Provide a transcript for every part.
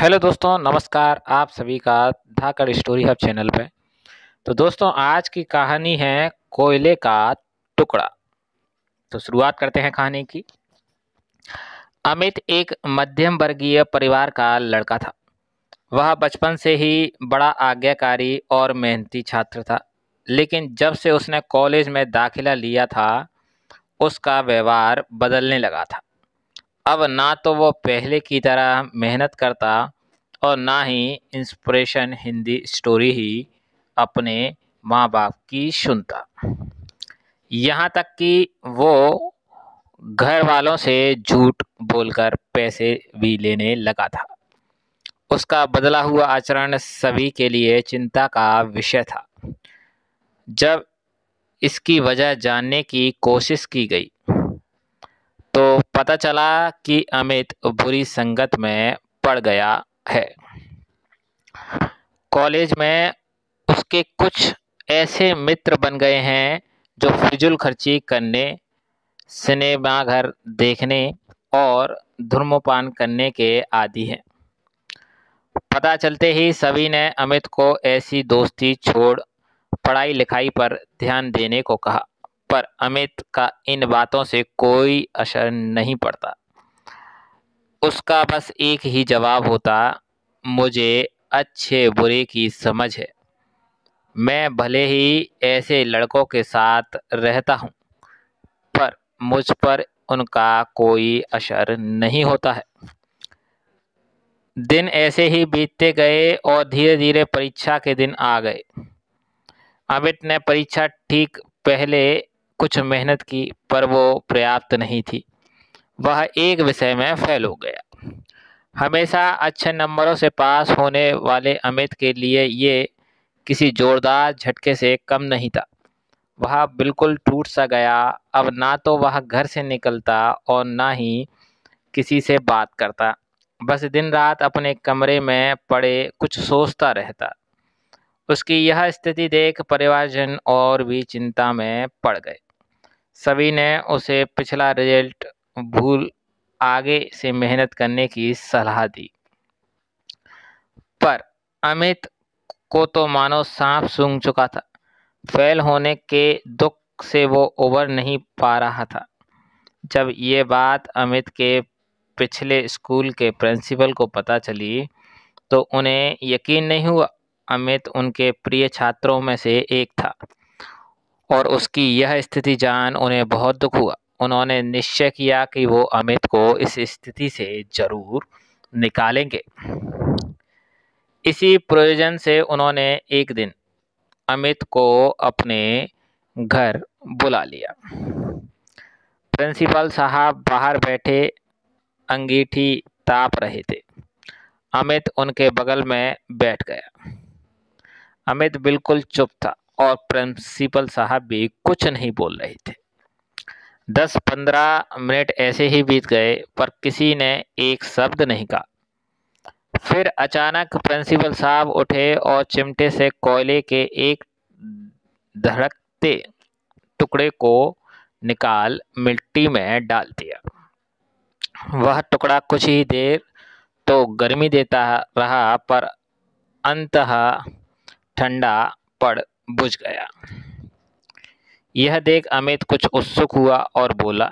Hello दोस्तों, नमस्कार। आप सभी का धाकड़ स्टोरी हब चैनल पे। तो दोस्तों, आज की कहानी है कोयले का टुकड़ा। तो शुरुआत करते हैं कहानी की। अमित एक मध्यम वर्गीय परिवार का लड़का था। वह बचपन से ही बड़ा आज्ञाकारी और मेहनती छात्र था, लेकिन जब से उसने कॉलेज में दाखिला लिया था, उसका व्यवहार बदलने लगा था। अब ना तो वो पहले की तरह मेहनत करता और ना ही इंस्पिरेशन हिंदी स्टोरी ही अपने माँ बाप की सुनता। यहाँ तक कि वो घर वालों से झूठ बोलकर पैसे भी लेने लगा था। उसका बदला हुआ आचरण सभी के लिए चिंता का विषय था। जब इसकी वजह जानने की कोशिश की गई तो पता चला कि अमित बुरी संगत में पड़ गया है। कॉलेज में उसके कुछ ऐसे मित्र बन गए हैं जो फिजूल खर्ची करने, सिनेमाघर देखने और धूम्रपान करने के आदी हैं। पता चलते ही सभी ने अमित को ऐसी दोस्ती छोड़ पढ़ाई लिखाई पर ध्यान देने को कहा, पर अमित का इन बातों से कोई असर नहीं पड़ता। उसका बस एक ही जवाब होता, मुझे अच्छे बुरे की समझ है। मैं भले ही ऐसे लड़कों के साथ रहता हूँ, पर मुझ पर उनका कोई असर नहीं होता है। दिन ऐसे ही बीतते गए और धीरे धीरे परीक्षा के दिन आ गए। अमित ने परीक्षा ठीक पहले कुछ मेहनत की, पर वो पर्याप्त नहीं थी। वह एक विषय में फेल हो गया। हमेशा अच्छे नंबरों से पास होने वाले अमित के लिए ये किसी जोरदार झटके से कम नहीं था। वह बिल्कुल टूट सा गया। अब ना तो वह घर से निकलता और ना ही किसी से बात करता। बस दिन रात अपने कमरे में पड़े कुछ सोचता रहता। उसकी यह स्थिति देख परिवारजन और भी चिंता में पड़ गए। सभी ने उसे पिछला रिजल्ट भूल आगे से मेहनत करने की सलाह दी, पर अमित को तो मानो सांप सूंघ चुका था। फेल होने के दुख से वो उबर नहीं पा रहा था। जब ये बात अमित के पिछले स्कूल के प्रिंसिपल को पता चली तो उन्हें यकीन नहीं हुआ। अमित उनके प्रिय छात्रों में से एक था और उसकी यह स्थिति जान उन्हें बहुत दुख हुआ। उन्होंने निश्चय किया कि वो अमित को इस स्थिति से जरूर निकालेंगे। इसी प्रयोजन से उन्होंने एक दिन अमित को अपने घर बुला लिया। प्रिंसिपल साहब बाहर बैठे अंगीठी ताप रहे थे। अमित उनके बगल में बैठ गया। अमित बिल्कुल चुप था और प्रिंसिपल साहब भी कुछ नहीं बोल रहे थे। 10-15 मिनट ऐसे ही बीत गए, पर किसी ने एक शब्द नहीं कहा। फिर अचानक प्रिंसिपल साहब उठे और चिमटे से कोयले के एक धड़कते टुकड़े को निकाल मिट्टी में डाल दिया। वह टुकड़ा कुछ ही देर तो गर्मी देता रहा, पर अंततः ठंडा पड़ बुझ गया। यह देख अमित कुछ उत्सुक हुआ और बोला,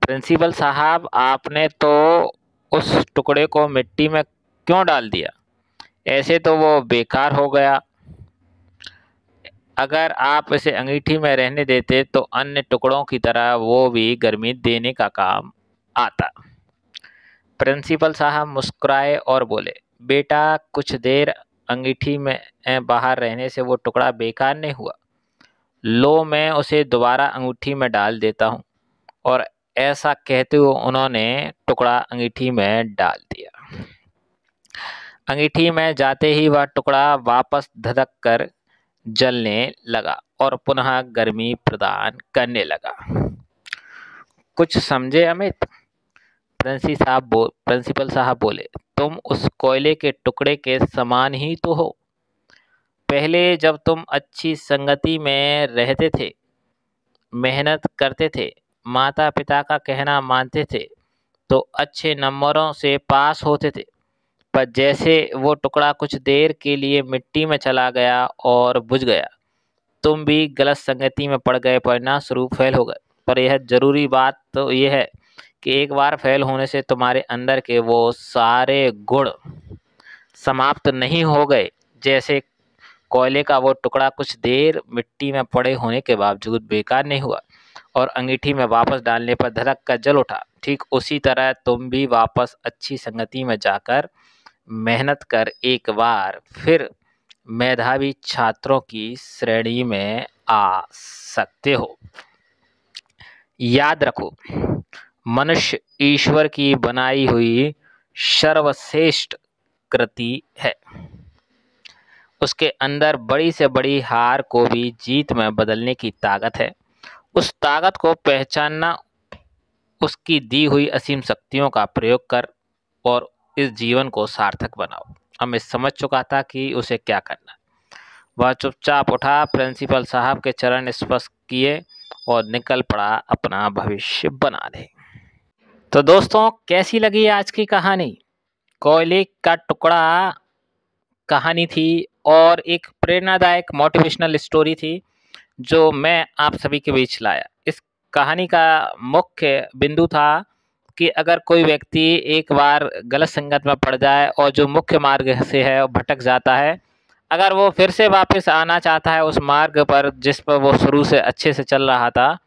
प्रिंसिपल साहब, आपने तो उस टुकड़े को मिट्टी में क्यों डाल दिया? ऐसे तो वो बेकार हो गया। अगर आप इसे अंगीठी में रहने देते तो अन्य टुकड़ों की तरह वो भी गर्मी देने का काम आता। प्रिंसिपल साहब मुस्कुराए और बोले, बेटा, कुछ देर अंगीठी में बाहर रहने से वो टुकड़ा बेकार नहीं हुआ। लो, मैं उसे दोबारा अंगूठी में डाल देता हूँ। और ऐसा कहते हुए उन्होंने टुकड़ा अंगीठी में डाल दिया। अंगीठी में जाते ही वह टुकड़ा वापस धधक कर जलने लगा और पुनः गर्मी प्रदान करने लगा। कुछ समझे अमित? प्रिंसिपल साहब बोले, तुम उस कोयले के टुकड़े के समान ही तो हो। पहले जब तुम अच्छी संगति में रहते थे, मेहनत करते थे, माता पिता का कहना मानते थे, तो अच्छे नंबरों से पास होते थे। पर जैसे वो टुकड़ा कुछ देर के लिए मिट्टी में चला गया और बुझ गया। तुम भी गलत संगति में पड़ गए, परिणामस्वरूप फेल हो गए। पर यह जरूरी बात तो यह है कि एक बार फेल होने से तुम्हारे अंदर के वो सारे गुण समाप्त नहीं हो गए। जैसे कोयले का वो टुकड़ा कुछ देर मिट्टी में पड़े होने के बावजूद बेकार नहीं हुआ और अंगीठी में वापस डालने पर धड़क कर जल उठा, ठीक उसी तरह तुम भी वापस अच्छी संगति में जाकर मेहनत कर एक बार फिर मेधावी छात्रों की श्रेणी में आ सकते हो। याद रखो, मनुष्य ईश्वर की बनाई हुई सर्वश्रेष्ठ कृति है। उसके अंदर बड़ी से बड़ी हार को भी जीत में बदलने की ताकत है। उस ताकत को पहचानना, उसकी दी हुई असीम शक्तियों का प्रयोग कर और इस जीवन को सार्थक बनाओ। अब मैं समझ चुका था कि उसे क्या करना। वह चुपचाप उठा, प्रिंसिपल साहब के चरण स्पर्श किए और निकल पड़ा अपना भविष्य बनाने। तो दोस्तों, कैसी लगी आज की कहानी? कोयले का टुकड़ा कहानी थी और एक प्रेरणादायक मोटिवेशनल स्टोरी थी जो मैं आप सभी के बीच लाया। इस कहानी का मुख्य बिंदु था कि अगर कोई व्यक्ति एक बार गलत संगत में पड़ जाए और जो मुख्य मार्ग से है भटक जाता है, अगर वो फिर से वापस आना चाहता है उस मार्ग पर जिस पर वो शुरू से अच्छे से चल रहा था,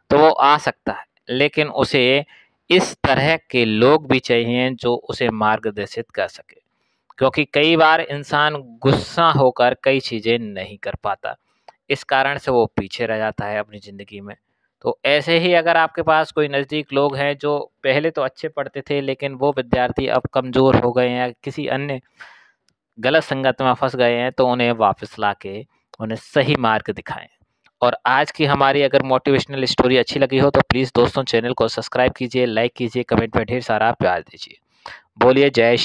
तो वो आ सकता है। लेकिन उसे इस तरह के लोग भी चाहिए जो उसे मार्गदर्शित कर सके, क्योंकि कई बार इंसान गुस्सा होकर कई चीज़ें नहीं कर पाता। इस कारण से वो पीछे रह जाता है अपनी ज़िंदगी में। तो ऐसे ही अगर आपके पास कोई नज़दीक लोग हैं जो पहले तो अच्छे पढ़ते थे लेकिन वो विद्यार्थी अब कमज़ोर हो गए हैं, किसी अन्य गलत संगत में फंस गए हैं, तो उन्हें वापस लाके उन्हें सही मार्ग दिखाएं। और आज की हमारी अगर मोटिवेशनल स्टोरी अच्छी लगी हो तो प्लीज़ दोस्तों चैनल को सब्सक्राइब कीजिए, लाइक कीजिए, कमेंट में ढेर सारा प्यार दीजिए। बोलिए जय